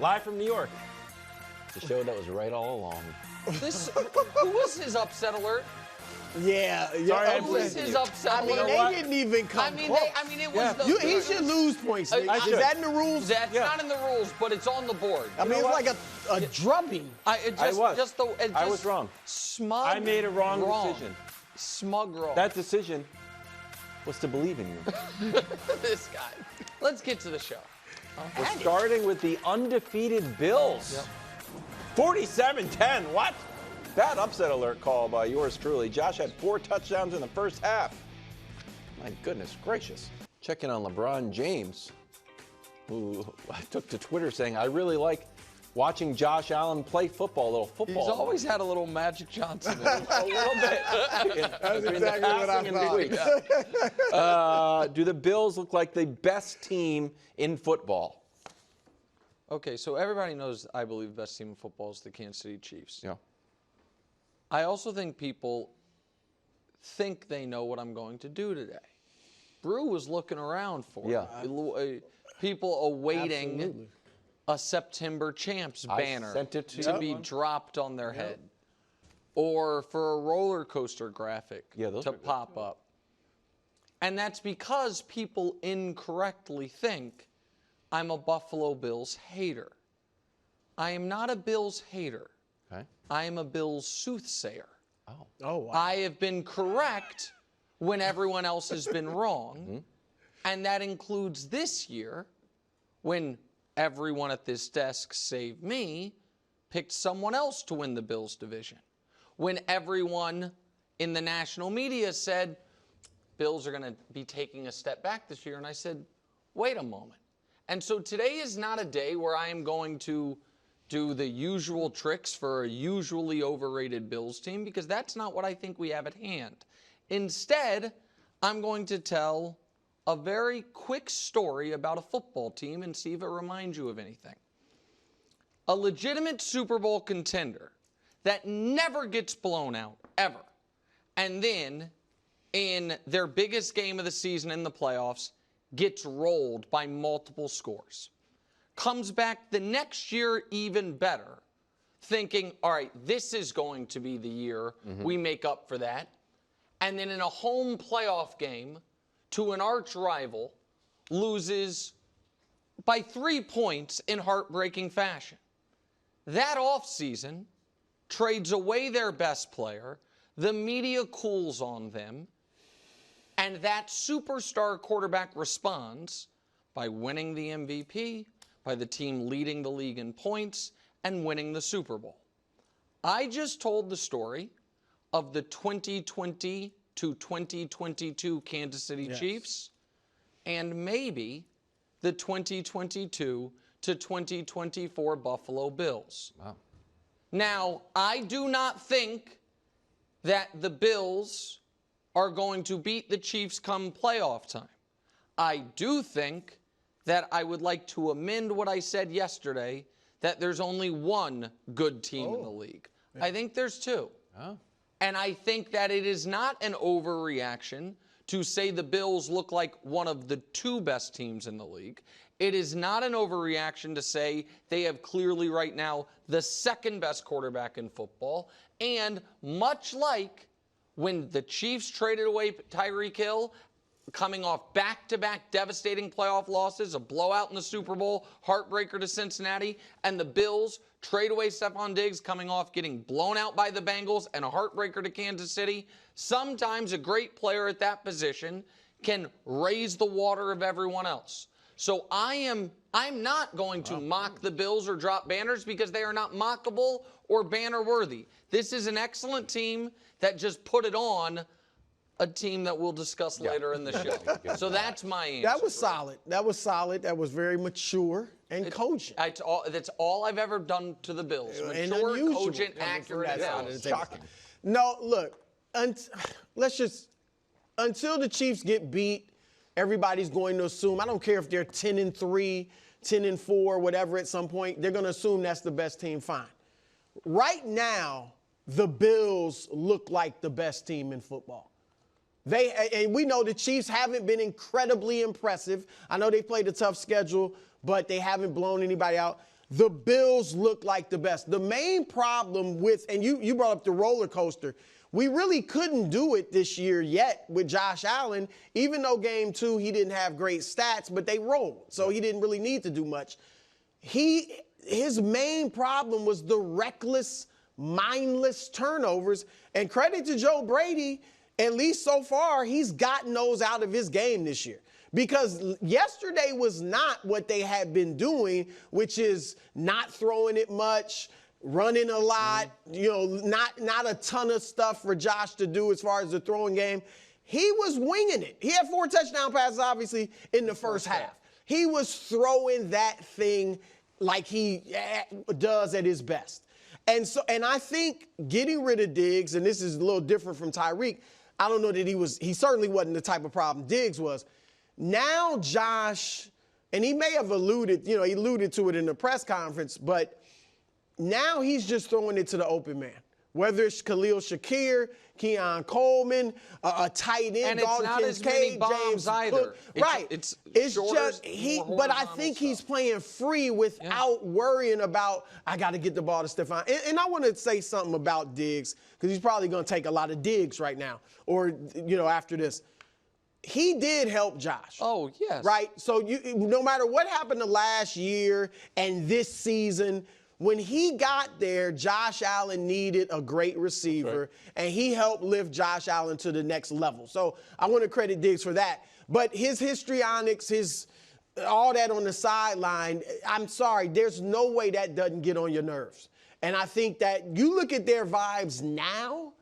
Live from New York. The show that was right all along. Who was his upset alert? Yeah. Sorry, Who was his upset alert? They didn't even come close. It was He should lose points. Is should. that in the rules? That's not in the rules, but it's on the board. I mean, it's like a drubbing. I was wrong. Smug. I made a wrong decision. Smug wrong. That decision was to believe in you. This guy. Let's get to the show. We're starting with the undefeated Bills. Yep. 47-10. What? That upset alert call by yours truly. Josh had 4 touchdowns in the first half. My goodness gracious. Check in on LeBron James, who I took to Twitter saying, I really like watching Josh Allen play football, a little football. He's always had a little Magic Johnson in him. A little bit. That's exactly what I thought. Do the Bills look like the best team in football? Okay, so everybody knows I believe the best team in football is the Kansas City Chiefs. Yeah. I also think people think they know what I'm going to do today. Brew was looking around for it. People awaiting Absolutely. a September Champs banner sent it to to you. be dropped on their head, or for a roller coaster graphic to pop up. And that's because people incorrectly think I'm a Buffalo Bills hater. I am not a Bills hater. Okay. I am a Bills soothsayer. Oh, wow. I have been correct when everyone else has been wrong. And that includes this year when everyone at this desk, save me, picked someone else to win the Bills division. When everyone in the national media said, Bills are going to be taking a step back this year. And I said, wait a moment. And so today is not a day where I am going to do the usual tricks for a usually overrated Bills team, because that's not what I think we have at hand. Instead, I'm going to tell a very quick story about a football team and see if it reminds you of anything. A legitimate Super Bowl contender that never gets blown out, ever. And then, in their biggest game of the season in the playoffs, gets rolled by multiple scores. Comes back the next year even better, thinking, all right, this is going to be the year we make up for that. And then in a home playoff game to an arch rival, loses by 3 points in heartbreaking fashion. That offseason, trades away their best player, the media cools on them, and that superstar quarterback responds by winning the MVP, by the team leading the league in points, and winning the Super Bowl. I just told the story of the 2020 to 2022 Kansas City Chiefs, and maybe the 2022 to 2024 Buffalo Bills. Wow. Now, I do not think that the Bills are going to beat the Chiefs come playoff time. I do think that I would like to amend what I said yesterday, that there's only one good team in the league. Yeah. I think there's 2. Oh. And I think that it is not an overreaction to say the Bills look like one of the 2 best teams in the league. It is not an overreaction to say they have clearly right now the 2nd best quarterback in football. And much like when the Chiefs traded away Tyreek Hill, coming off back-to-back devastating playoff losses, a blowout in the Super Bowl, heartbreaker to Cincinnati, and the Bills trade away Stephon Diggs, coming off getting blown out by the Bengals, and a heartbreaker to Kansas City. Sometimes a great player at that position can raise the water of everyone else. So I'm not going to mock the Bills or drop banners, because they are not mockable or banner worthy. This is an excellent team that just put it on a team that we'll discuss later in the show. So that's my answer. That was solid. That was solid. That was very mature and cogent. That's all I've ever done to the Bills. Mature, cogent, accurate analysis. Shocking. No, look, until the Chiefs get beat, everybody's going to assume, I don't care if they're 10-3, 10-4, whatever at some point, they're going to assume that's the best team, fine. Right now, the Bills look like the best team in football. And we know the Chiefs haven't been incredibly impressive. I know they played a tough schedule, but they haven't blown anybody out. the Bills look like the best. The main problem with, and you brought up the roller coaster, we really couldn't do it this year yet with Josh Allen, even though game 2 he didn't have great stats, but they rolled, so he didn't really need to do much. His main problem was the reckless, mindless turnovers, and credit to Joe Brady, at least so far, he's gotten those out of his game this year. Because yesterday was not what they had been doing, which is not throwing it much, running a lot, not a ton of stuff for Josh to do as far as the throwing game. He was winging it. He had 4 touchdown passes, obviously, in the first half. He was throwing that thing like he does at his best. And I think getting rid of Diggs, and this is a little different from Tyreek, I don't know that he certainly wasn't the type of problem Diggs was. Now Josh, and he may have alluded to it in the press conference, but now he's just throwing it to the open man. Whether it's Khalil Shakir, Keon Coleman, a tight end, and it's not as many bombs either. Right. It's just but I think he's playing free without worrying about, I got to get the ball to Stephon. And I want to say something about Diggs, because he's probably going to take a lot of digs right now or, after this. He did help Josh. Oh, yes. Right? So no matter what happened the last year and this season, when he got there, Josh Allen needed a great receiver, and he helped lift Josh Allen to the next level. So I want to credit Diggs for that. But his histrionics, all that on the sideline, I'm sorry, there's no way that doesn't get on your nerves. And I think that you look at their vibes now,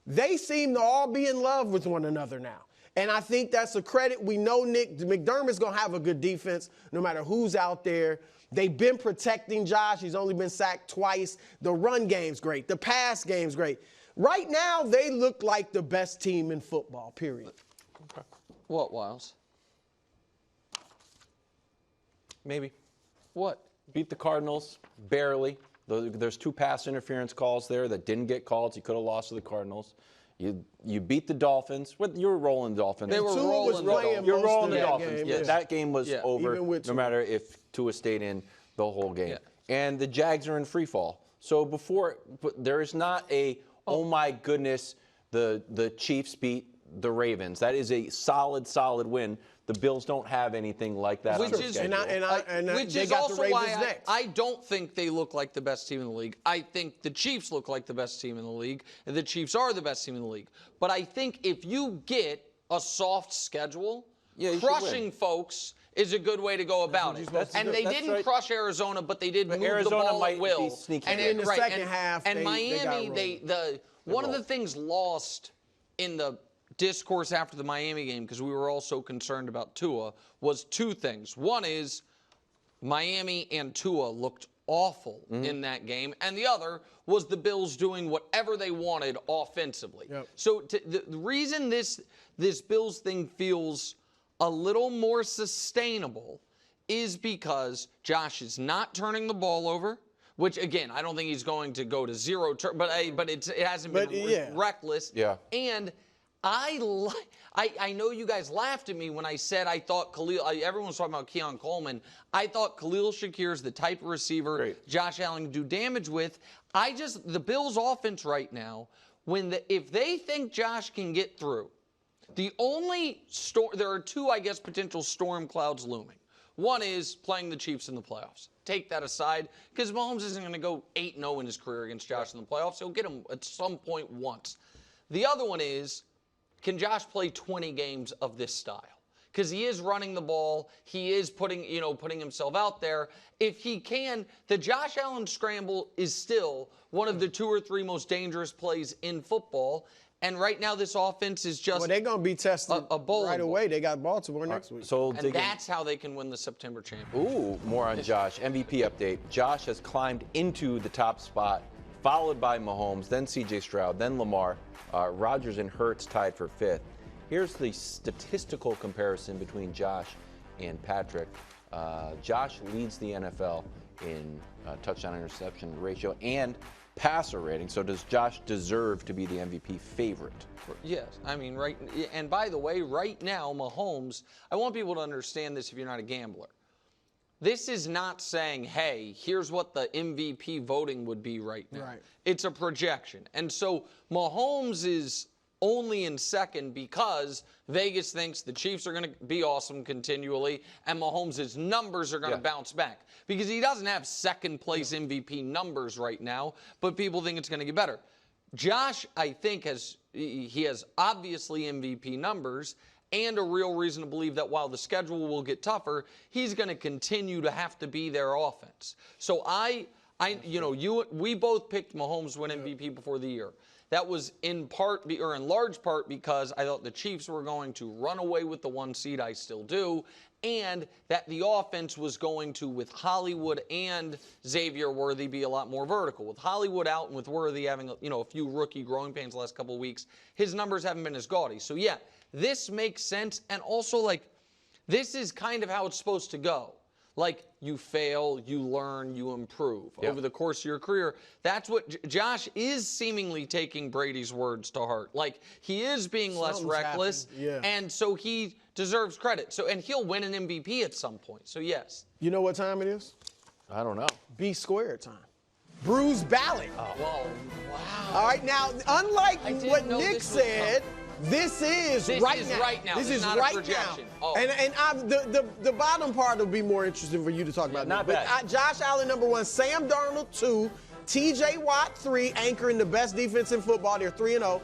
they seem to all be in love with one another now. And I think that's a credit. We know Nick McDermott's going to have a good defense no matter who's out there. They've been protecting Josh. He's only been sacked twice. The run game's great. The pass game's great. Right now, they look like the best team in football, period. Okay. What, Wiles? Maybe. What? Beat the Cardinals, barely. There's 2 pass interference calls there that didn't get called. So you could have lost to the Cardinals. You beat the Dolphins. You were rolling the Dolphins. They were rolling the Dolphins. You're rolling the that Dolphins. game, Yeah, yes. that game was over, no matter if Tua stayed in the whole game. Yeah. And the Jags are in free fall. So there is not oh my goodness, the Chiefs beat the Ravens. That is a solid win. The Bills don't have anything like that on their schedule. And which they is got also the Ravens why next. I don't think they look like the best team in the league. I think the Chiefs look like the best team in the league, and the Chiefs are the best team in the league. But I think if you get a soft schedule, crushing folks is a good way to go about it. And they didn't crush Arizona, but they did move the ball at will. And in the second half, and Miami, one of the things lost in the discourse after the Miami game, because we were all so concerned about Tua, was 2 things. One is Miami and Tua looked awful in that game, and the other was the Bills doing whatever they wanted offensively. Yep. So the reason this Bills thing feels a little more sustainable is because Josh is not turning the ball over, which, again, I don't think he's going to go to 0 but it hasn't been reckless. Yeah. And I know you guys laughed at me when I said I thought everyone's talking about Keon Coleman. I thought Khalil Shakir is the type of receiver Josh Allen can do damage with. The Bills' offense right now, if they think Josh can get through, there are 2, I guess, potential storm clouds looming. One is playing the Chiefs in the playoffs. Take that aside, because Mahomes isn't going to go 8-0 in his career against Josh in the playoffs. He'll get him at some point once. The other one is, can Josh play 20 games of this style? Because he is running the ball. He is putting himself out there. If he can, the Josh Allen scramble is still one of the 2 or 3 most dangerous plays in football. And right now, this offense is just they're going to be tested right away. They got Baltimore next week. And that's how they can win the September championship. Ooh, more on Josh. MVP update. Josh has climbed into the top spot, followed by Mahomes, then C.J. Stroud, then Lamar. Rodgers and Hurts tied for 5th. Here's the statistical comparison between Josh and Patrick. Josh leads the NFL in touchdown-interception ratio and passer rating. So does Josh deserve to be the MVP favorite? Yes. I mean, and by the way, right now, Mahomes, I want people to understand this if you're not a gambler. this is not saying, hey, here's what the MVP voting would be right now. Right. It's a projection. And so Mahomes is only in second because Vegas thinks the Chiefs are going to be awesome continually and Mahomes' numbers are going to bounce back. Because he doesn't have second-place MVP numbers right now, but people think it's going to get better. Josh, I think, has obviously MVP numbers and a real reason to believe that while the schedule will get tougher, he's going to continue to have to be their offense. So we both picked Mahomes to win MVP before the year. That was in large part because I thought the Chiefs were going to run away with the 1 seed. I still do. And that the offense was going to, with Hollywood and Xavier Worthy, be a lot more vertical. With Hollywood out and with Worthy having a few rookie growing pains the last couple of weeks, his numbers haven't been as gaudy. So, yeah, this makes sense. And also, this is kind of how it's supposed to go. You fail, you learn, you improve over the course of your career. That's what Josh is seemingly taking Brady's words to heart. He is being less reckless, and so he deserves credit. So, and he'll win an MVP at some point. So, yes. You know what time it is? I don't know. B squared time. Bruce Ballot. Oh. Whoa, wow. All right, now, unlike what Nick said, this is right now. This is not right a projection. now. Oh. And the bottom part will be more interesting for you to talk about. Not Nick. bad. But Josh Allen, number 1, Sam Darnold, 2, T.J. Watt, 3, anchoring the best defense in football. They're 3-0.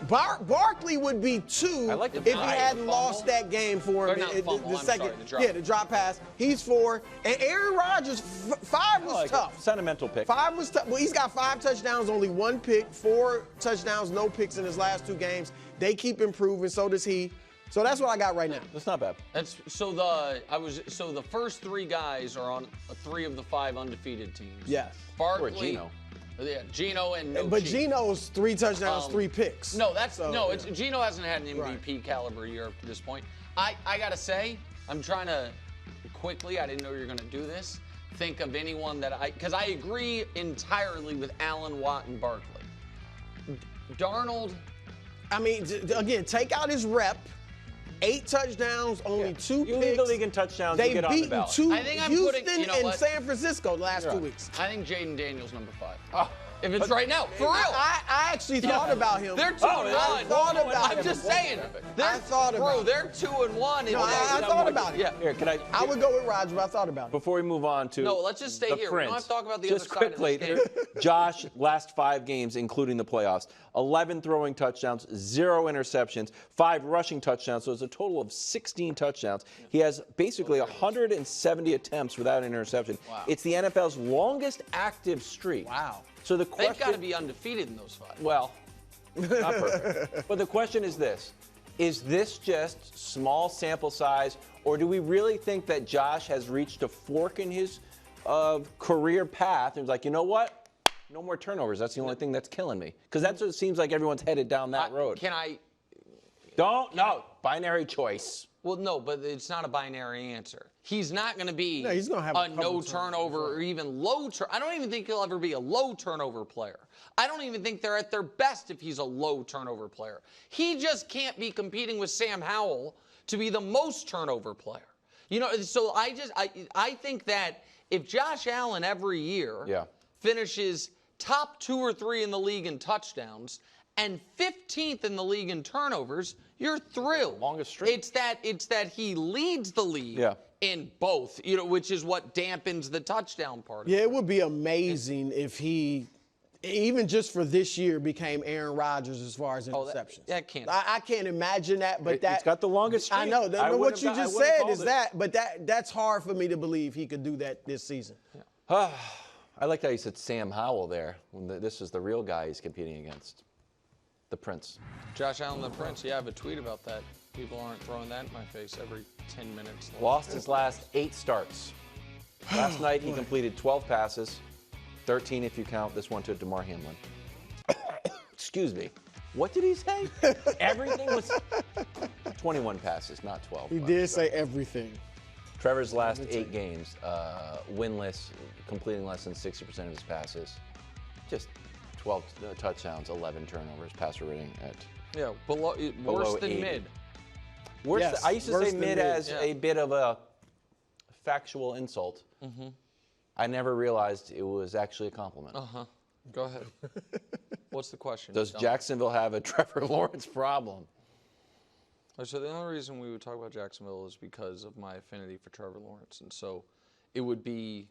Barkley would be 2 if he hadn't lost that game for him. The drop pass. He's 4. And Aaron Rodgers, 5 was tough. Sentimental pick. 5 was tough. Well, he's got 5 touchdowns, only 1 pick, 4 touchdowns, no picks in his last 2 games. They keep improving, so does he. So that's what I got right now. That's not bad. So the first 3 guys are on 3 of the 5 undefeated teams. Yes. Barkley, Or Geno. Yeah, Geno and no But Chief. Geno's 3 touchdowns, 3 picks. No, Geno hasn't had an MVP caliber year up to this point. I gotta say, I'm trying to quickly. I didn't know you were gonna do this. Think of anyone because I agree entirely with Allen, Watt, and Barkley. Darnold. I mean, again, take out his rep. 8 touchdowns, only 2 picks. You lead the league in touchdowns. They've get on the beaten ballot. 2 I think I'm Houston putting, and San Francisco the last 2 weeks. I think Jaden Daniels number 5. If it's right now, for real. I actually thought about him. They're 2-1. I thought about him. I'm just saying. I thought about Bro, they're 2-1. No, I thought about it. Yeah. Here, can I would go with Rodgers, but I thought about it. Before we move on to No, let's just stay the here. Prince, We don't have to talk about the just other side of quickly, this game. Josh, last 5 games, including the playoffs, 11 throwing touchdowns, 0 interceptions, 5 rushing touchdowns, so it's a total of 16 touchdowns. He has basically 170 attempts without an interception. Wow. It's the NFL's longest active streak. Wow. So the question, They've got to be undefeated in those 5. well, not perfect. But the question is this. Is this just small sample size, or do we really think that Josh has reached a fork in his career path and is like, you know what? No more turnovers. That's the only thing that's killing me. Because that's what it seems like everyone's headed down that road. No. Binary choice. Well, no, but it's not a binary answer. He's not going to be he's gonna have a couple no turnover or even low turnover. I don't even think he'll ever be a low turnover player. I don't even think they're at their best if he's a low turnover player. He just can't be competing with Sam Howell to be the most turnover player. So I think that if Josh Allen every year finishes top 2 or 3 in the league in touchdowns and 15th in the league in turnovers, you're thrilled. Longest streak. It's that he leads the league in both, which is what dampens the touchdown part. Yeah, it would be amazing if he, even just for this year, became Aaron Rodgers as far as interceptions. That can't. I can't imagine that, but It's got the longest streak. I know. What you just said is that, but that's hard for me to believe he could do that this season. I like how you said Sam Howell there. This is the real guy he's competing against. The Prince. Josh Allen, the Prince. Yeah, I have a tweet about that. People aren't throwing that in my face every 10 minutes. Lost his last 8 starts. Last night he completed 12 passes, 13 if you count this one to DeMar Hamlin. Excuse me. What did he say? Everything was 21 passes, not 12. He did say everything. Trevor's last 8 games, winless, completing less than 60% of his passes. Just 12 touchdowns, 11 turnovers, passer rating at worse than 80. mid. I used to say mid as a bit of a factual insult. I never realized it was actually a compliment. Go ahead. What's the question? Does Jacksonville have a Trevor Lawrence problem? So the only reason we would talk about Jacksonville is because of my affinity for Trevor Lawrence. And so it would be,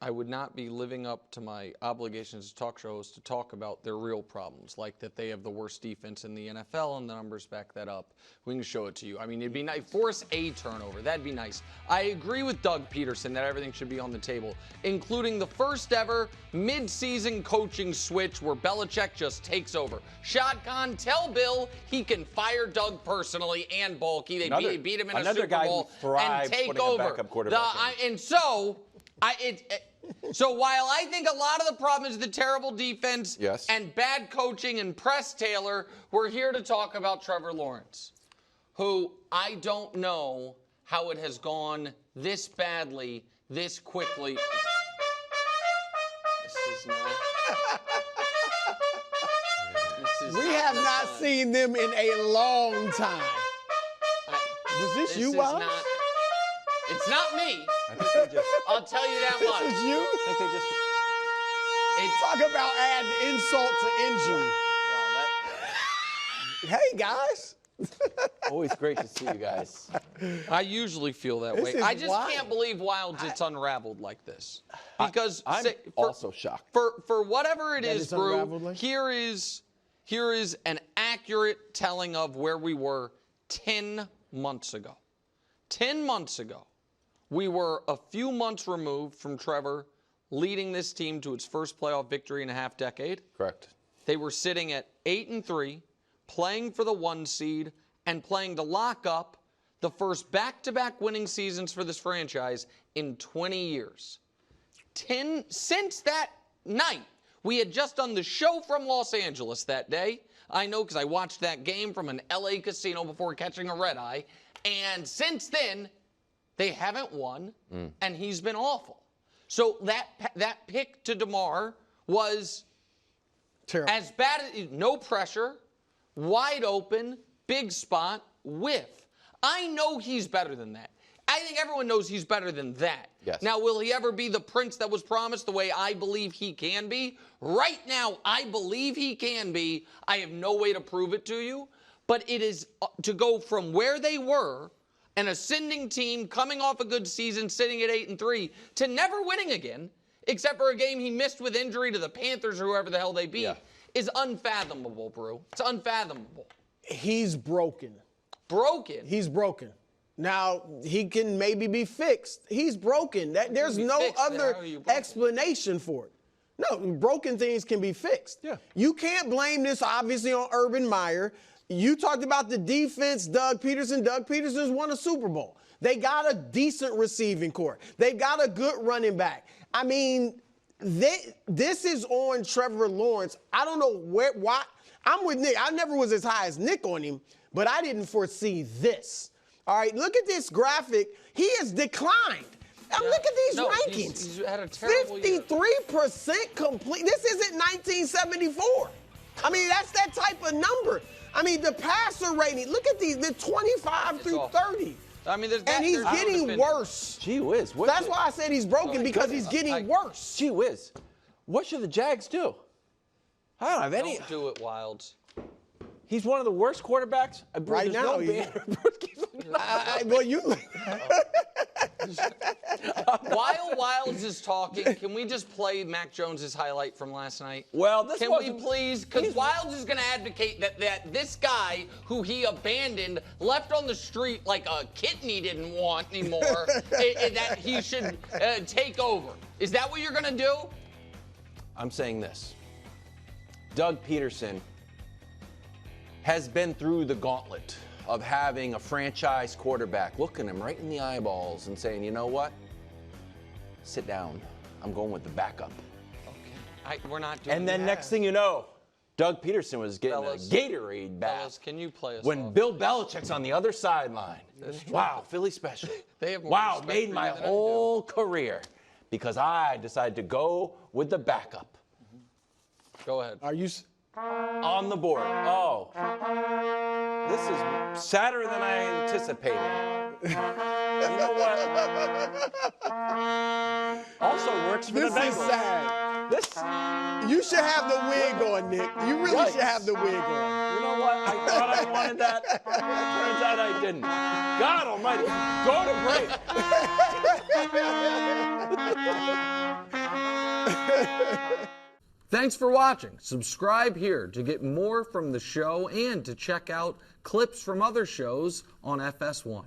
I would not be living up to my obligations as talk shows to talk about their real problems, like that they have the worst defense in the NFL, and the numbers back that up. We can show it to you. I mean, it'd be nice. Force a turnover. That'd be nice. I agree with Doug Peterson that everything should be on the table, including the first ever mid-season coaching switch where Belichick just takes over. Shad Khan, tell Bill he can fire Doug personally and Bulky. They beat him in a Super Bowl and take over. So while I think a lot of the problem is the terrible defense and bad coaching and Press Taylor, we're here to talk about Trevor Lawrence, who I don't know how it has gone this badly, this quickly. This is not. We have not seen them in a long time. Was this you, Bob? It's not me. I think they just, I'll tell you that much. This is you? I think they just. Talk about adding insult to injury. Wow, Hey, guys. Always great to see you guys. I usually feel that way. is I just wild. can't believe Wilds it's unraveled like this. Because I'm also shocked. For whatever it That is, it's unraveled Brew, like- here is an accurate telling of where we were 10 months ago. 10 months ago, we were a few months removed from Trevor leading this team to its first playoff victory in a half decade. Correct. They were sitting at 8-3, playing for the 1 seed, and playing to lock up the first back-to-back winning seasons for this franchise in 20 years. Since that night, we had just done the show from Los Angeles that day. I know because I watched that game from an LA casino before catching a red eye. And since then, they haven't won, and he's been awful. So that pick to DeMar was Terrible. as bad as no pressure, wide open, big spot, whiff. I know he's better than that. I think everyone knows he's better than that. Yes. Now, will he ever be the prince that was promised the way I believe he can be? Right now, I believe he can be. I have no way to prove it to you. But it is to go from where they were, an ascending team coming off a good season, sitting at 8-3, to never winning again, except for a game he missed with injury to the Panthers or whoever the hell they beat, is unfathomable, Brew. It's unfathomable. He's broken. Broken? He's broken. Now, he can maybe be fixed. He's broken. There's no fixed, then other how are you broken? explanation for it. No, broken things can be fixed. Yeah. You can't blame this, obviously, on Urban Meyer. You talked about the defense, Doug Peterson. Doug Peterson's won a Super Bowl. They got a decent receiving core. They got a good running back. I mean, this is on Trevor Lawrence. I don't know why. I'm with Nick. I never was as high as Nick on him, but I didn't foresee this. All right, look at this graphic. He has declined. Now, look at these rankings. He's had a terrible year. 53% complete. This isn't 1974. I mean, that's that type of number. I mean, the passer rating, look at these, the 25 through 30. I mean, And he's getting worse. Gee whiz. That's why I said he's broken, because he's getting worse. Gee whiz. What should the Jags do? I don't have any. Don't do it, Wilds. He's one of the worst quarterbacks. Right now, well, you. While Wilds is talking, can we just play Mac Jones's highlight from last night? Well, this Can we wasn't- please? Because Wilds is going to advocate that this guy who he abandoned, left on the street like a kitten he didn't want anymore, that he should take over. Is that what you're going to do? I'm saying this. Doug Peterson has been through the gauntlet of having a franchise quarterback looking him right in the eyeballs and saying, you know what? Sit down. I'm going with the backup. Okay. We're not doing And then that. next thing you know, Doug Peterson was getting Fellas. a Gatorade bath. Fellas, can you play us When off? Bill Belichick's on the other sideline. Wow, Philly special. They have more Wow, respect made for my you than I do. whole career because I decided to go with the backup. Go ahead. Are you? on the board. Oh. This is sadder than I anticipated. You know what? Also works for the Bengals. This is sad. You should have the wig on, Nick. You really should have the wig on. You know what? I thought I wanted that. Turns out I didn't. God almighty. Go to break. Thanks for watching. Subscribe here to get more from the show and to check out clips from other shows on FS1.